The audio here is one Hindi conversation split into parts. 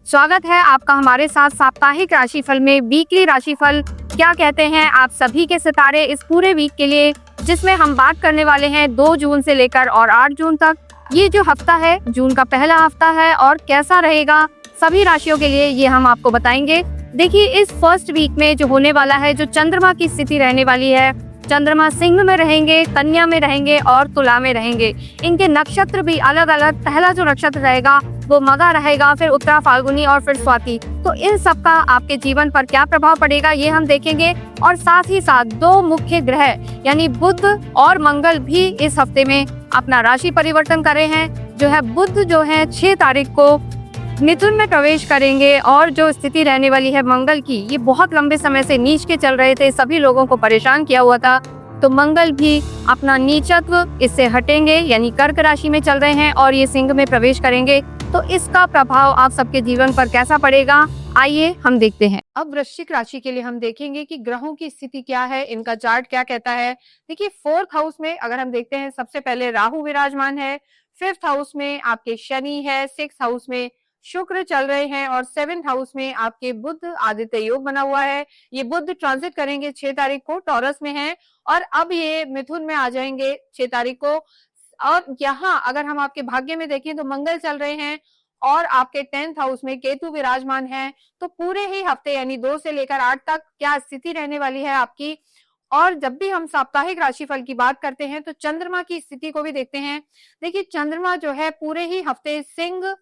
स्वागत है आपका हमारे साथ साप्ताहिक राशिफल में। वीकली राशिफल क्या कहते हैं आप सभी के सितारे इस पूरे वीक के लिए, जिसमें हम बात करने वाले हैं 2 जून से लेकर और 8 जून तक। ये जो हफ्ता है जून का पहला हफ्ता है और कैसा रहेगा सभी राशियों के लिए ये हम आपको बताएंगे। देखिए, इस फर्स्ट वीक में जो होने वाला है, जो चंद्रमा की स्थिति रहने वाली है, चंद्रमा सिंह में रहेंगे, कन्या में रहेंगे और तुला में रहेंगे। इनके नक्षत्र भी अलग अलग, पहला जो नक्षत्र रहेगा वो मगा रहेगा, फिर उत्तरा, फाल्गुनी और फिर स्वाति। तो इन सब का आपके जीवन पर क्या प्रभाव पड़ेगा ये हम देखेंगे। और साथ ही साथ 2 मुख्य ग्रह यानी बुध और मंगल भी इस हफ्ते में अपना राशि परिवर्तन कर रहे हैं। जो है बुध जो है 6 तारीख को मिथुन में प्रवेश करेंगे और जो स्थिति रहने वाली है मंगल की, ये बहुत लंबे समय से नीच के चल रहे थे, सभी लोगों को परेशान किया हुआ था। तो मंगल भी अपना नीचत्व इससे हटेंगे, यानी कर्क राशि में चल रहे हैं और ये सिंह में प्रवेश करेंगे। तो इसका प्रभाव आप सबके जीवन पर कैसा पड़ेगा, आइए हम देखते हैं। अब वृश्चिक राशि के लिए हम देखेंगे कि ग्रहों की स्थिति क्या है, इनका चार्ट क्या कहता है। देखिए, 4th हाउस में अगर हम देखते हैं, सबसे पहले राहु विराजमान है, 5th हाउस में आपके शनि है, 6th हाउस में शुक्र चल रहे हैं और 7th हाउस में आपके बुध आदित्य योग बना हुआ है। ये बुध ट्रांजिट करेंगे 6 तारीख को, टॉरस में है और अब ये मिथुन में आ जाएंगे 6 तारीख को। और यहाँ अगर हम आपके भाग्य में देखें तो मंगल चल रहे हैं और आपके 10th हाउस में केतु विराजमान है। तो पूरे ही हफ्ते यानी 2 से लेकर 8 तक क्या स्थिति रहने वाली है आपकी। और जब भी हम साप्ताहिक राशिफल की बात करते हैं तो चंद्रमा की स्थिति को भी देखते हैं। देखिए, चंद्रमा जो है पूरे ही हफ्ते सिंह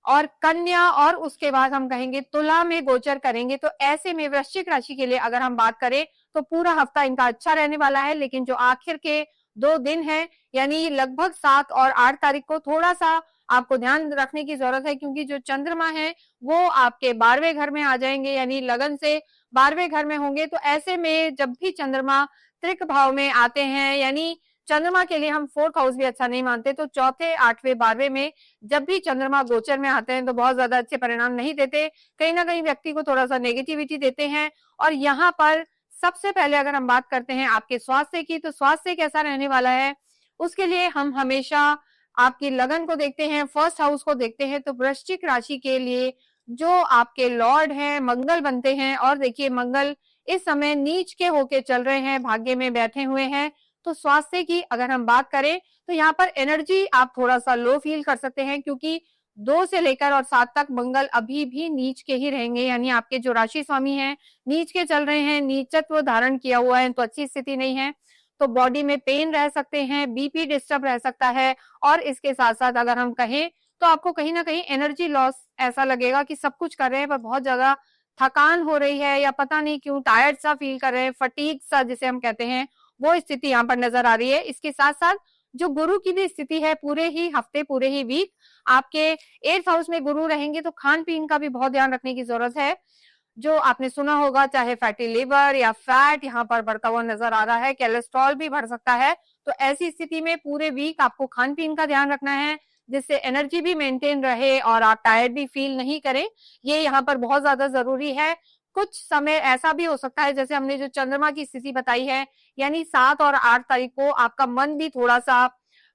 और कन्या और उसके बाद हम कहेंगे तुला में गोचर करेंगे। तो ऐसे में वृश्चिक राशि के लिए अगर हम बात करें तो पूरा हफ्ता इनका अच्छा रहने वाला है, लेकिन जो आखिर के 2 दिन है यानी लगभग 7 और 8 तारीख को थोड़ा सा आपको ध्यान रखने की जरूरत है, क्योंकि जो चंद्रमा है वो आपके 12वें घर में आ जाएंगे, यानी लगन से 12वें घर में होंगे। तो ऐसे में जब भी चंद्रमा त्रिक भाव में आते हैं, यानी चंद्रमा के लिए हम 4th हाउस भी अच्छा नहीं मानते, तो 4थे, 8वें, 12वें में जब भी चंद्रमा गोचर में आते हैं तो बहुत ज्यादा अच्छे परिणाम नहीं देते, कहीं ना कहीं व्यक्ति को थोड़ा सा नेगेटिविटी देते हैं। और यहाँ पर सबसे पहले अगर हम बात करते हैं आपके स्वास्थ्य की, तो स्वास्थ्य कैसा रहने वाला है उसके लिए हम हमेशा आपकी लगन को देखते हैं, 1st हाउस को देखते हैं। तो वृश्चिक राशि के लिए जो आपके लॉर्ड हैं मंगल बनते हैं, और देखिए मंगल इस समय नीच के होके चल रहे हैं, भाग्य में बैठे हुए हैं। तो स्वास्थ्य की अगर हम बात करें तो यहाँ पर एनर्जी आप थोड़ा सा लो फील कर सकते हैं, क्योंकि 2 से लेकर और 7 तक मंगल अभी भी नीच के ही रहेंगे, यानी आपके जो राशि स्वामी हैं नीच के चल रहे हैं, नीचत्व धारण किया हुआ है, तो अच्छी स्थिति नहीं है। तो बॉडी में पेन रह सकते हैं, बीपी डिस्टर्ब रह सकता है और इसके साथ साथ अगर हम कहें तो आपको कहीं ना कहीं एनर्जी लॉस ऐसा लगेगा कि सब कुछ कर रहे हैं पर बहुत ज्यादा थकान हो रही है, या पता नहीं क्यों टायर्ड सा फील कर रहे हैं, फटीग सा जिसे हम कहते हैं, वो स्थिति यहाँ पर नजर आ रही है। इसके साथ साथ जो गुरु की भी स्थिति है, पूरे ही हफ्ते, पूरे ही वीक आपके 8th हाउस में गुरु रहेंगे, तो खान पीन का भी बहुत ध्यान रखने की जरूरत है। जो आपने सुना होगा, चाहे फैटी लिवर या फैट यहाँ पर बढ़ता हुआ नजर आ रहा है, कोलेस्ट्रॉल भी बढ़ सकता है। तो ऐसी स्थिति में पूरे वीक आपको खान पीन का ध्यान रखना है, जिससे एनर्जी भी मेंटेन रहे और आप टायर्ड भी फील नहीं करें, ये यहाँ पर बहुत ज्यादा जरूरी है। कुछ समय ऐसा भी हो सकता है, जैसे हमने जो चंद्रमा की स्थिति बताई है, यानी 7 और 8 तारीख को आपका मन भी थोड़ा सा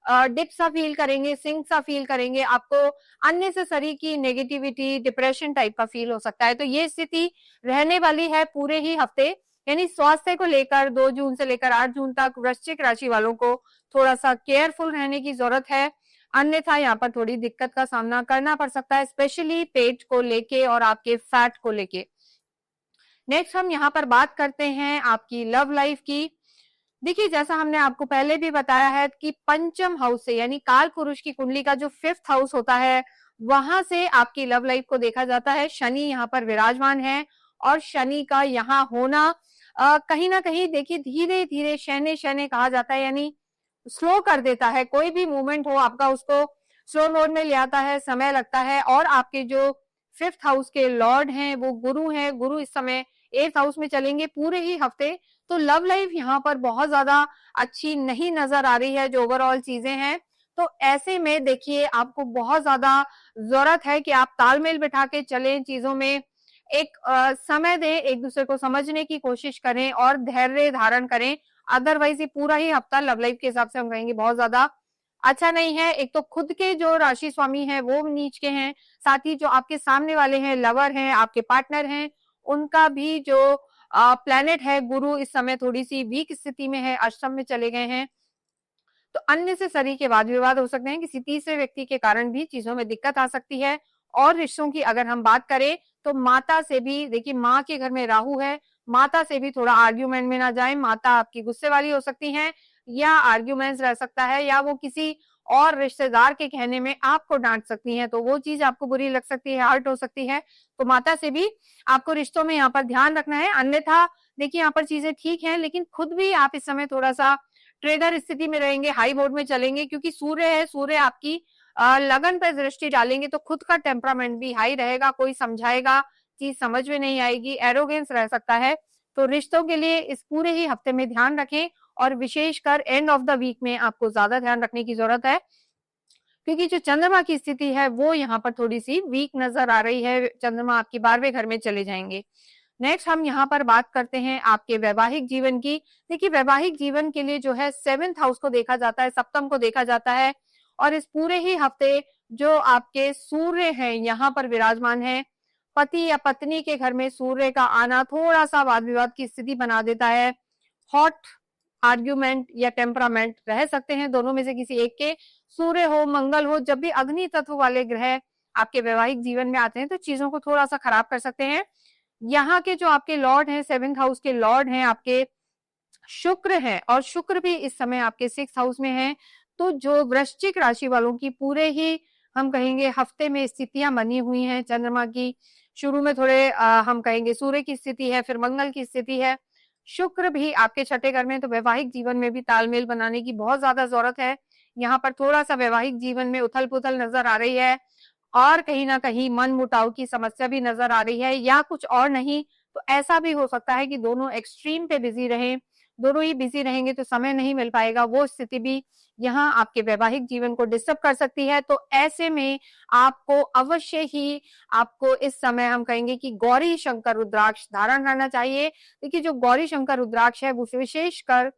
डिप सा फील करेंगे, सिंक सा फील करेंगे, आपको अननेसेसरी की नेगेटिविटी, डिप्रेशन टाइप का फील हो सकता है। तो ये स्थिति रहने वाली है पूरे ही हफ्ते, यानी स्वास्थ्य को लेकर 2 जून से लेकर 8 जून तक वृश्चिक राशि वालों को थोड़ा सा केयरफुल रहने की जरूरत है, अन्यथा यहाँ पर थोड़ी दिक्कत का सामना करना पड़ सकता है, स्पेशली पेट को लेके और आपके फैट को लेके। नेक्स्ट हम यहाँ पर बात करते हैं आपकी लव लाइफ की। देखिए, जैसा हमने आपको पहले भी बताया है कि पंचम हाउस से, यानी काल पुरुष की कुंडली का जो 5th हाउस होता है, वहां से आपकी लव लाइफ को देखा जाता है। शनि यहाँ पर विराजमान है और शनि का यहाँ होना कहीं ना कहीं देखिए धीरे धीरे शनि शनि कहा जाता है, यानी स्लो कर देता है। कोई भी मूवमेंट हो आपका, उसको स्लो मोड में ले आता है, समय लगता है। और आपके जो 5th हाउस के लॉर्ड हैं वो गुरु हैं, गुरु इस समय 8th हाउस में चलेंगे पूरे ही हफ्ते। तो लव लाइफ यहाँ पर बहुत ज्यादा अच्छी नहीं नजर आ रही है, जो ओवरऑल चीजें हैं। तो ऐसे में देखिए आपको बहुत ज्यादा जरूरत है कि आप तालमेल बिठा के चलें, चीजों में एक समय दें, एक दूसरे को समझने की कोशिश करें और धैर्य धारण करें। अदरवाइज ये पूरा ही हफ्ता लव लाइफ के हिसाब से हम कहेंगे बहुत ज्यादा अच्छा नहीं है। एक तो खुद के जो राशि स्वामी हैं वो नीच के हैं, साथ ही जो आपके सामने वाले हैं, लवर हैं, आपके पार्टनर हैं, उनका भी जो प्लेनेट है गुरु इस समय थोड़ी सी वीक स्थिति में है, अष्टम में चले गए हैं। तो अननेसेसरी के वाद विवाद हो सकते हैं, किसी तीसरे व्यक्ति के कारण भी चीजों में दिक्कत आ सकती है। और रिश्तों की अगर हम बात करें तो माता से भी, देखिए माँ के घर में राहु है, माता से भी थोड़ा आर्ग्यूमेंट में ना जाए, माता आपकी गुस्से वाली हो सकती है, या आर्ग्यूमेंट्स रह सकता है, या वो किसी और रिश्तेदार के कहने में आपको डांट सकती है, तो वो चीज आपको बुरी लग सकती है, हर्ट हो सकती है। तो माता से भी आपको रिश्तों में यहाँ पर ध्यान रखना है। अन्यथा देखिए यहाँ पर चीजें ठीक है, लेकिन खुद भी आप इस समय थोड़ा सा ट्रेडर स्थिति में रहेंगे, हाई बोर्ड में चलेंगे, क्योंकि सूर्य है, सूर्य आपकी लगन पर दृष्टि डालेंगे तो खुद का टेम्परामेंट भी हाई रहेगा, कोई समझाएगा चीज समझ में नहीं आएगी, एरोगेंस रह सकता है। तो रिश्तों के लिए इस पूरे ही हफ्ते में ध्यान रखें, और विशेषकर एंड ऑफ द वीक में आपको ज्यादा ध्यान रखने की जरूरत है, क्योंकि जो चंद्रमा की स्थिति है वो यहाँ पर थोड़ी सी वीक नजर आ रही है। चंद्रमा आपकी 12वें घर में चले जाएंगे। नेक्स्ट हम यहाँ पर बात करते हैं आपके वैवाहिक जीवन की। देखिए वैवाहिक जीवन के लिए जो है 7th हाउस को देखा जाता है, सप्तम को देखा जाता है, और इस पूरे ही हफ्ते जो आपके सूर्य हैं यहाँ पर विराजमान है। पति या पत्नी के घर में सूर्य का आना थोड़ा सा वाद विवाद की स्थिति बना देता है, हॉट आर्ग्यूमेंट या टेम्परामेंट रह सकते हैं दोनों में से किसी एक के। सूर्य हो, मंगल हो, जब भी अग्नि तत्व वाले ग्रह आपके वैवाहिक जीवन में आते हैं तो चीजों को थोड़ा सा खराब कर सकते हैं। यहाँ के जो आपके लॉर्ड हैं, 7th हाउस के लॉर्ड हैं आपके शुक्र हैं, और शुक्र भी इस समय आपके 6th हाउस में है। तो जो वृश्चिक राशि वालों की पूरे ही हम कहेंगे हफ्ते में स्थितियां बनी हुई हैं चंद्रमा की। शुरू में थोड़े हम कहेंगे सूर्य की स्थिति है, फिर मंगल की स्थिति है, शुक्र भी आपके छठे घर में, तो वैवाहिक जीवन में भी तालमेल बनाने की बहुत ज्यादा जरूरत है। यहाँ पर थोड़ा सा वैवाहिक जीवन में उथल पुथल नजर आ रही है, और कहीं ना कहीं मन मुटाव की समस्या भी नजर आ रही है, या कुछ और नहीं तो ऐसा भी हो सकता है कि दोनों एक्सट्रीम पे बिजी रहें। दोनों ही बिजी रहेंगे तो समय नहीं मिल पाएगा, वो स्थिति भी यहाँ आपके वैवाहिक जीवन को डिस्टर्ब कर सकती है। तो ऐसे में आपको अवश्य ही आपको इस समय हम कहेंगे कि गौरी शंकर रुद्राक्ष धारण करना चाहिए। देखिए जो गौरी शंकर रुद्राक्ष है वो विशेषकर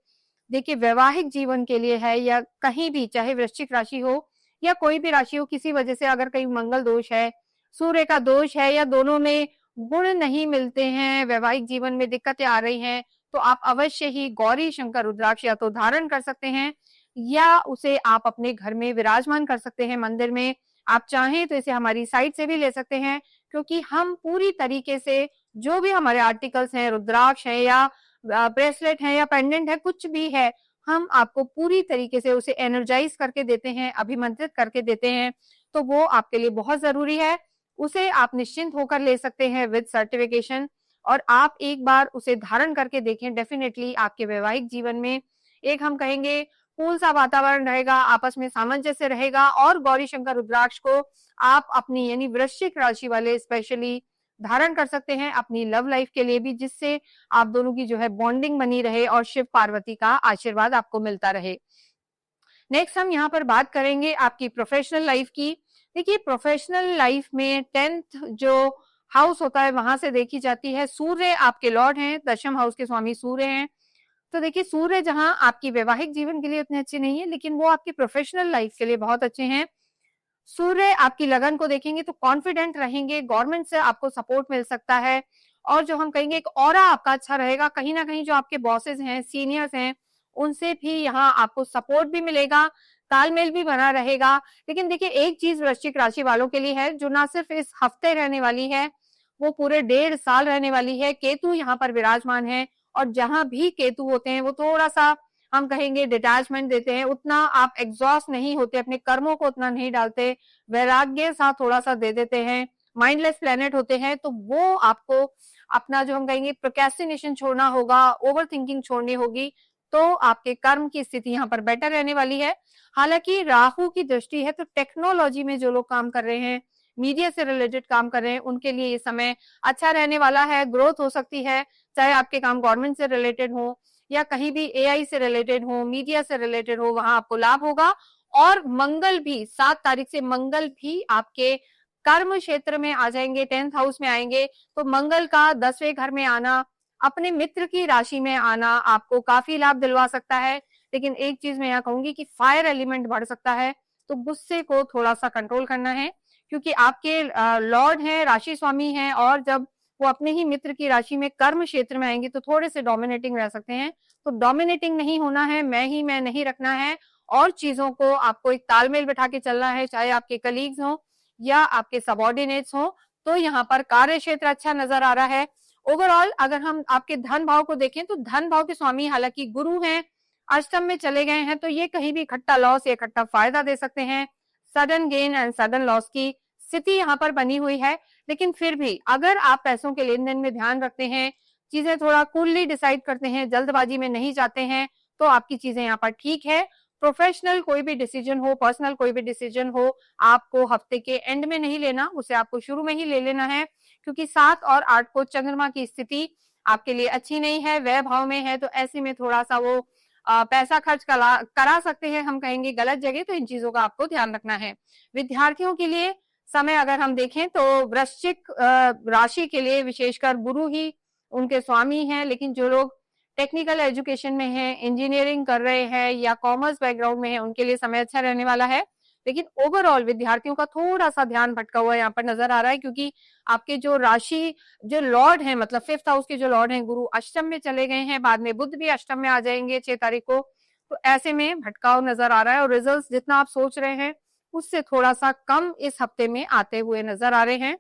देखिए वैवाहिक जीवन के लिए है, या कहीं भी चाहे वृश्चिक राशि हो या कोई भी राशि हो, किसी वजह से अगर कहीं मंगल दोष है, सूर्य का दोष है, या दोनों में गुण नहीं मिलते हैं, वैवाहिक जीवन में दिक्कतें आ रही हैं, तो आप अवश्य ही गौरी शंकर रुद्राक्ष या तो धारण कर सकते हैं, या उसे आप अपने घर में विराजमान कर सकते हैं मंदिर में। आप चाहें तो इसे हमारी साइट से भी ले सकते हैं, क्योंकि हम पूरी तरीके से जो भी हमारे आर्टिकल्स हैं, रुद्राक्ष है या ब्रेसलेट है या पेंडेंट है, कुछ भी है, हम आपको पूरी तरीके से उसे एनर्जाइज करके देते हैं, अभिमंत्रित करके देते हैं। तो वो आपके लिए बहुत जरूरी है, उसे आप निश्चिंत होकर ले सकते हैं विद सर्टिफिकेशन, और आप एक बार उसे धारण करके देखें, डेफिनेटली आपके वैवाहिक जीवन में एक हम कहेंगे कूल सा वातावरण रहेगा, आपस में सामंजस्य रहेगा। और गौरी शंकर रुद्राक्ष को आप अपनी यानी वृश्चिक राशि वाले स्पेशली धारण कर सकते हैं अपनी लव लाइफ के लिए भी, जिससे आप दोनों की जो है बॉन्डिंग बनी रहे और शिव पार्वती का आशीर्वाद आपको मिलता रहे। नेक्स्ट हम यहाँ पर बात करेंगे आपकी प्रोफेशनल लाइफ की। देखिए प्रोफेशनल लाइफ में 10th जो हाउस होता है वहां से देखी जाती है, सूर्य आपके लॉर्ड हैं, 10th हाउस के स्वामी सूर्य हैं। तो देखिए सूर्य जहां आपकी वैवाहिक जीवन के लिए उतने अच्छे नहीं है, लेकिन वो आपकी प्रोफेशनल लाइफ के लिए बहुत अच्छे हैं। सूर्य आपकी लगन को देखेंगे तो कॉन्फिडेंट रहेंगे, गवर्नमेंट से आपको सपोर्ट मिल सकता है, और जो हम कहेंगे एक ऑरा आपका अच्छा रहेगा। कहीं ना कहीं जो आपके बॉसेस हैं, सीनियर्स हैं, उनसे भी यहाँ आपको सपोर्ट भी मिलेगा, तालमेल भी बना रहेगा। लेकिन देखिए एक चीज वृश्चिक राशि वालों के लिए है जो ना सिर्फ इस हफ्ते रहने वाली है, वो पूरे 1.5 साल रहने वाली है। केतु यहाँ पर विराजमान है, और जहां भी केतु होते हैं वो थोड़ा सा हम कहेंगे डिटैचमेंट देते हैं, उतना आप एग्जॉस्ट नहीं होते, अपने कर्मों को उतना नहीं डालते, वैराग्य सा थोड़ा सा दे देते हैं, माइंडलेस प्लेनेट होते हैं। तो वो आपको अपना जो हम कहेंगे प्रोक्रेस्टिनेशन छोड़ना होगा, ओवर थिंकिंग छोड़नी होगी, तो आपके कर्म की स्थिति यहाँ पर बेटर रहने वाली है। हालांकि राहु की दृष्टि है, तो टेक्नोलॉजी में जो लोग काम कर रहे हैं, मीडिया से रिलेटेड काम कर रहे हैं, उनके लिए ये समय अच्छा रहने वाला है, ग्रोथ हो सकती है, चाहे आपके काम गवर्नमेंट से रिलेटेड हो या कहीं भी एआई से रिलेटेड हो, मीडिया से रिलेटेड हो, वहां आपको लाभ होगा। और मंगल भी 7 तारीख से मंगल भी आपके कर्म क्षेत्र में आ जाएंगे, 10th हाउस में आएंगे। तो मंगल का 10वें घर में आना, अपने मित्र की राशि में आना आपको काफी लाभ दिलवा सकता है। लेकिन एक चीज मैं यहाँ कहूंगी कि फायर एलिमेंट बढ़ सकता है, तो गुस्से को थोड़ा सा कंट्रोल करना है, क्योंकि आपके लॉर्ड हैं, राशि स्वामी हैं, और जब वो अपने ही मित्र की राशि में कर्म क्षेत्र में आएंगे तो थोड़े से डोमिनेटिंग रह सकते हैं। तो डोमिनेटिंग नहीं होना है, मैं नहीं रखना है, और चीजों को आपको एक तालमेल बैठा के चलना है, चाहे आपके कलीग्स हो या आपके सबॉर्डिनेट्स हो। तो यहाँ पर कार्य क्षेत्र अच्छा नजर आ रहा है। ओवरऑल अगर हम आपके धन भाव को देखें तो धन भाव के स्वामी हालांकि गुरु हैं, अष्टम में चले गए हैं, तो ये कहीं भी इकट्ठा लॉस या इकट्ठा फायदा दे सकते हैं। Sudden gain and sudden loss की स्थिति यहाँ पर बनी हुई है। लेकिन फिर भी अगर आप पैसों के लेन देन में ध्यान रखते हैं, चीजें थोड़ा कूलली डिसाइड करते हैं, जल्दबाजी में नहीं जाते हैं, तो आपकी चीजें यहाँ पर ठीक है। प्रोफेशनल कोई भी डिसीजन हो, पर्सनल कोई भी डिसीजन हो, आपको हफ्ते के एंड में नहीं लेना, उसे आपको शुरू में ही ले लेना है, क्योंकि 7 और 8 को चंद्रमा की स्थिति आपके लिए अच्छी नहीं है, व्यय भाव में है, तो ऐसे में थोड़ा सा वो पैसा खर्च करा सकते हैं, हम कहेंगे गलत जगह। तो इन चीजों का आपको ध्यान रखना है। विद्यार्थियों के लिए समय अगर हम देखें तो वृश्चिक राशि के लिए विशेषकर गुरु ही उनके स्वामी हैं, लेकिन जो लोग टेक्निकल एजुकेशन में हैं, इंजीनियरिंग कर रहे हैं या कॉमर्स बैकग्राउंड में हैं, उनके लिए समय अच्छा रहने वाला है। लेकिन ओवरऑल विद्यार्थियों का थोड़ा सा ध्यान भटका हुआ यहाँ पर नजर आ रहा है, क्योंकि आपके जो राशि जो लॉर्ड हैं, मतलब 5th हाउस के जो लॉर्ड हैं गुरु, अष्टम में चले गए हैं, बाद में बुध भी अष्टम में आ जाएंगे 6 तारीख को। तो ऐसे में भटकाव नजर आ रहा है, और रिजल्ट जितना आप सोच रहे हैं उससे थोड़ा सा कम इस हफ्ते में आते हुए नजर आ रहे हैं।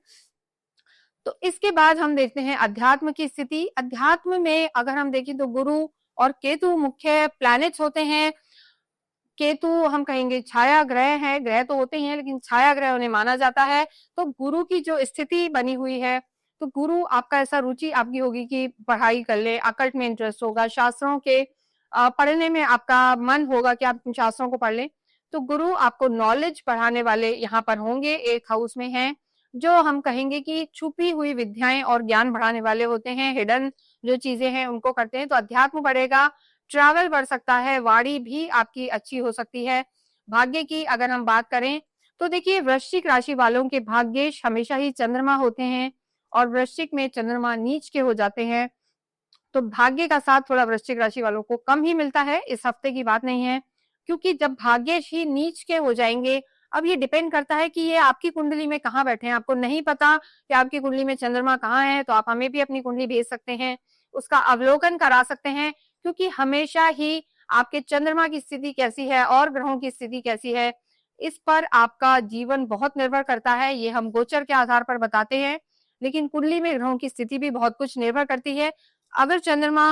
तो इसके बाद हम देखते हैं अध्यात्म की स्थिति। अध्यात्म में अगर हम देखें तो गुरु और केतु मुख्य प्लैनेट्स होते हैं। केतु हम कहेंगे छाया ग्रह है, ग्रह तो होते ही हैं लेकिन छाया ग्रह उन्हें माना जाता है। तो गुरु की जो स्थिति बनी हुई है, तो गुरु आपका ऐसा रुचि आपकी होगी कि पढ़ाई कर ले, अकल्ट में इंटरेस्ट होगा, शास्त्रों के पढ़ने में आपका मन होगा कि आप शास्त्रों को पढ़ लें। तो गुरु आपको नॉलेज पढ़ाने वाले यहाँ पर होंगे, 8th हाउस में हैं, जो हम कहेंगे कि छुपी हुई विद्याएं और ज्ञान बढ़ाने वाले होते हैं, हिडन जो चीजें हैं उनको करते हैं। तो अध्यात्म बढ़ेगा, ट्रैवल बढ़ सकता है, वाणी भी आपकी अच्छी हो सकती है। भाग्य की अगर हम बात करें तो देखिए वृश्चिक राशि वालों के भाग्येश हमेशा ही चंद्रमा होते हैं, और वृश्चिक में चंद्रमा नीच के हो जाते हैं, तो भाग्य का साथ थोड़ा वृश्चिक राशि वालों को कम ही मिलता है। इस हफ्ते की बात नहीं है, क्योंकि जब भाग्येश ही नीच के हो जाएंगे, अब ये डिपेंड करता है कि ये आपकी कुंडली में कहाँ बैठे हैं। आपको नहीं पता कि आपकी कुंडली में चंद्रमा कहाँ है, तो आप हमें भी अपनी कुंडली भेज सकते हैं, उसका अवलोकन करा सकते हैं, क्योंकि हमेशा ही आपके चंद्रमा की स्थिति कैसी है और ग्रहों की स्थिति कैसी है, इस पर आपका जीवन बहुत निर्भर करता है। ये हम गोचर के आधार पर बताते हैं, लेकिन कुंडली में ग्रहों की स्थिति भी बहुत कुछ निर्भर करती है। अगर चंद्रमा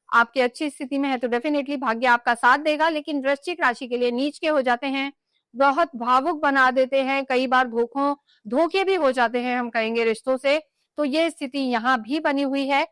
आपकी अच्छी स्थिति में है तो डेफिनेटली भाग्य आपका साथ देगा, लेकिन वृश्चिक राशि के लिए नीच के हो जाते हैं, बहुत भावुक बना देते हैं, कई बार धोखे भी हो जाते हैं, हम कहेंगे रिश्तों से। तो ये स्थिति यहाँ भी बनी हुई है।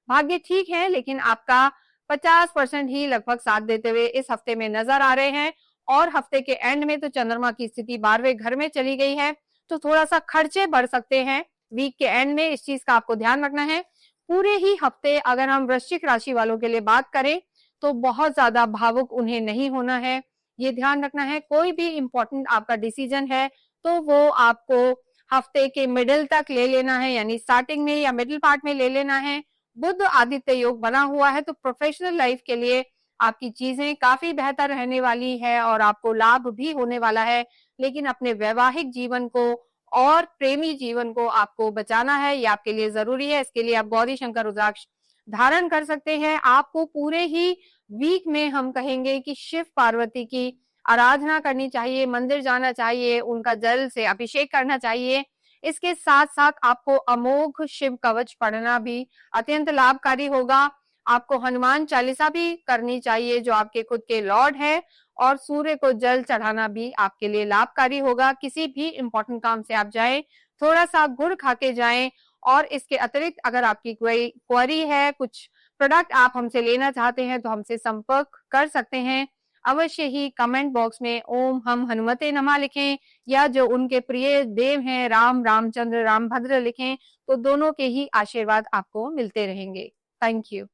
भाग्य ठीक है, लेकिन आपका 50% ही लगभग साथ देते हुए इस हफ्ते में नजर आ रहे हैं। और हफ्ते के एंड में तो चंद्रमा की स्थिति 12वें घर में चली गई है, तो थोड़ा सा खर्चे बढ़ सकते हैं वीक के एंड में, इस चीज का आपको ध्यान रखना है। पूरे ही हफ्ते अगर हम वृश्चिक राशि वालों के लिए बात करें तो बहुत ज्यादा भावुक उन्हें नहीं होना है, ये ध्यान रखना है। कोई भी इंपॉर्टेंट आपका डिसीजन है तो वो आपको हफ्ते के मिडिल तक ले लेना है, यानी स्टार्टिंग में या मिडिल पार्ट में ले लेना है। बुध आदित्य योग बना हुआ है, तो प्रोफेशनल लाइफ के लिए आपकी चीजें काफी बेहतर रहने वाली है और आपको लाभ भी होने वाला है। लेकिन अपने वैवाहिक जीवन को और प्रेमी जीवन को आपको बचाना है, ये आपके लिए जरूरी है। इसके लिए आप गौरी शंकर रुद्राक्ष धारण कर सकते हैं। आपको पूरे ही वीक में हम कहेंगे कि शिव पार्वती की आराधना करनी चाहिए, मंदिर जाना चाहिए, उनका जल से अभिषेक करना चाहिए। इसके साथ साथ आपको अमोघ शिव कवच पढ़ना भी अत्यंत लाभकारी होगा। आपको हनुमान चालीसा भी करनी चाहिए जो आपके खुद के लॉर्ड है, और सूर्य को जल चढ़ाना भी आपके लिए लाभकारी होगा। किसी भी इंपॉर्टेंट काम से आप जाएं, थोड़ा सा गुड़ खा के जाएं। और इसके अतिरिक्त अगर आपकी कोई क्वेरी है, कुछ प्रोडक्ट आप हमसे लेना चाहते हैं, तो हमसे संपर्क कर सकते हैं। अवश्य ही कमेंट बॉक्स में ओम हम हनुमते नमः लिखें, या जो उनके प्रिय देव हैं राम, रामचंद्र, रामभद्र लिखें, तो दोनों के ही आशीर्वाद आपको मिलते रहेंगे। Thank you.